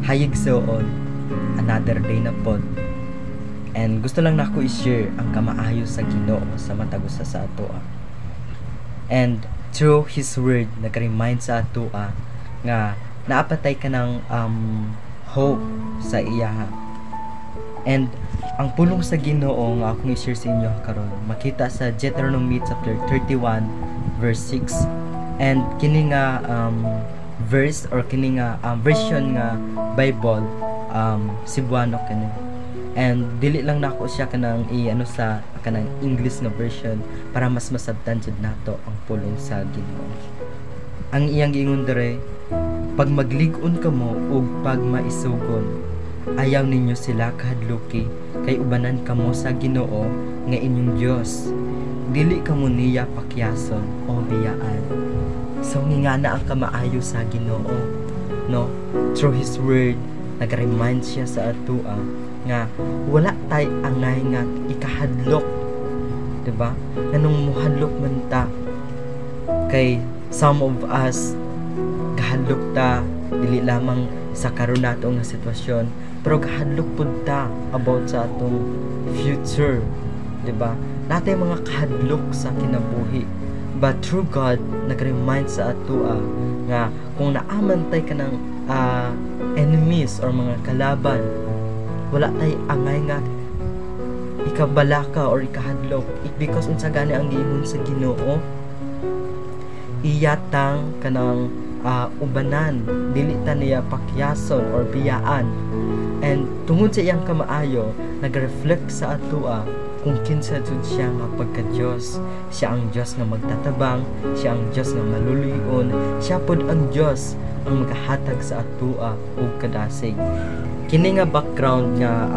hayig soon another day na pod, and gusto lang nako i-share ang kamaayo sa Ginoo sa matag usa sa atoa. And through His word nag-remind sa atoa nga naapatay ka ng hope sa iya. And ang pulong sa Ginoo nga akong i-share sa inyo karon makita sa Deuteronomy chapter 31 verse 6. And kini nga verse or kini nga version nga Bible Cebuano kani. And dili lang nako siya kanang sa kanang English nga version para mas masabtan jud nato ang pulong sa Ginoo. Ang iyang giingon dire, pag maglig-on kamo ug pag maisugon, ayaw ninyo sila kahadluki kay ubanan kamo sa Ginoo nga inyong Dios. Dili kamo niya pakyason o biyaan. So nga na ang kamaayo sa Ginoo, no? Through His word nag-remind siya sa atoa nga wala tay angay nga ikahadlok, diba? Nanong muhadlok man ta kay some of us kahadlok ta dili lamang sa karon nato nga sitwasyon, pero kahadlok pud ta about sa atong future, diba? Natay mga kahadlok sa kinabuhi, but through God nag-remind sa atoa nga kung naaman tay ka ng enemies or mga kalaban, wala tay angay nga ikabalaka or ikahadlok, because unsa gani ang giingon sa Ginoo, iyatang kanang ubanan, dili ta niya pakyason or biyaan. And tungod sa iyang kamaayo nag-reflect sa atoa kung kinsa jud siya nga pagka-Dios. Siya ang Dios nga magtatabang, siya ang Dios nga maluluyon, siya pod ang Dios ang magahatag sa atoa og kadasig. Kini nga background nga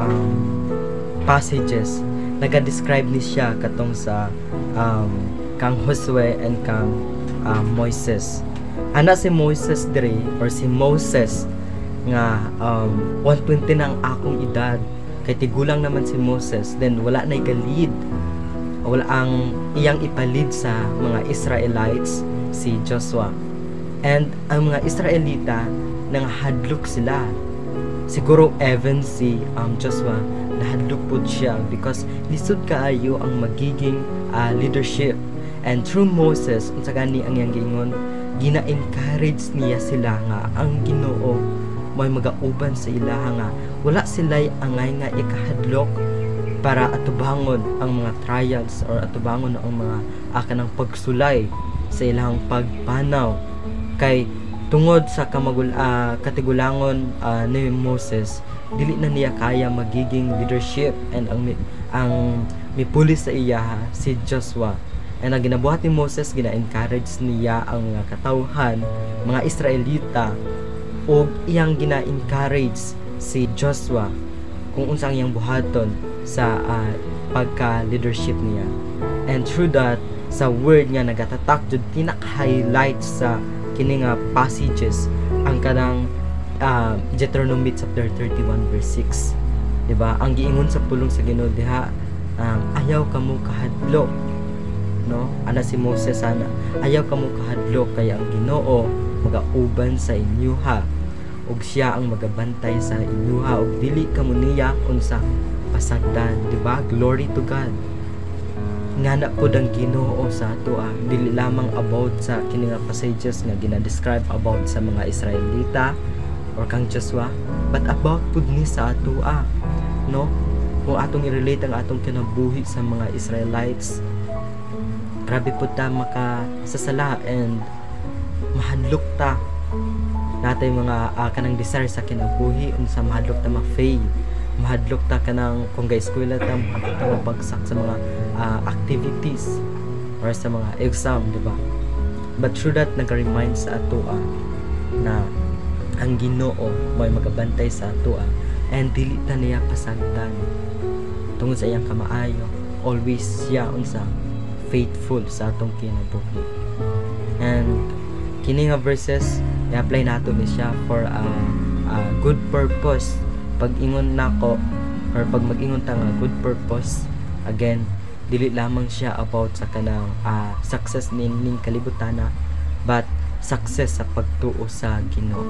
passages naga-describe ni siya katong sa kang Josue and kang Moises. Ana si Moises dire or si Moses nga 120 na ang akong edad, kay tigulang naman si Moses, then wala na igalid, wala ang iyang ipalid sa mga Israelites si Joshua. And ang mga Israelita nang hadlok sila. Siguro even si Joshua nahadlok po siya because lisod kaayo ang magiging leadership. And through Moses unsa gani ang iyang giingon, gina-encourage niya sila nga ang Ginoo may magauban sa ilaha nga wala sila'y angay nga ikahadlok para atubangon ang mga trials or atubangon ang mga kanang pagsulay sa ilang pagpanaw. Kay tungod sa katigulangon ni Moses, dili na niya kaya magiging leadership, and ang mipuli sa iya si Joshua. And ang ginabuhat ni Moses, gina-encourage niya ang mga katawhan, mga Israelita, o iyang gina-encourage si Joshua kung unsang iyang buhaton sa pagka-leadership niya. And through that, sa word nga nagatatak jud tinaka-highlight sa kini nga passages ang kanang Deuteronomy chapter 31 verse 6. Diba? Ang giingon sa pulong sa Ginoo diha, ayaw kamo kahadlok, no? Ana si Moses sana, ayaw kamo kahadlok kay ang Ginoo magauban sa inyo ha, ug siya ang magabantay sa inyo ha, ug dili kamo niya unsa pasagdan. Diba? Glory to God. Nga na po ang Ginoo sa ato dili lamang about sa kini nga passages nga gina-describe about sa mga Israelita or kang Joshua, but about pud ni sa ato no? Kung atong i-relate ang atong kinabuhi sa mga Israelites, grabe po ta makasasala and mahadlok ta natay mga kanang desire sa kinabuhi, unsa mahadlok ta ma-fail, mahadlok ta kanang kung ga-eskwela ta mahadlok ta mabagsak sa mga activities or sa mga exam, diba? But through that nag-remind sa ato na ang Ginoo may magabantay sa ato and dili ta niya pasagdan tungod sa iyang kamaayo. Always siya unsa faithful sa atong kinabuhi. And kini nga verses i-apply nato ni siya for a good purpose. Pag ingon nako or pag mag-ingon ta nga good purpose, again dili lamang siya about sa kanang success ning kalibutan, but success sa pagtuo sa Ginoo.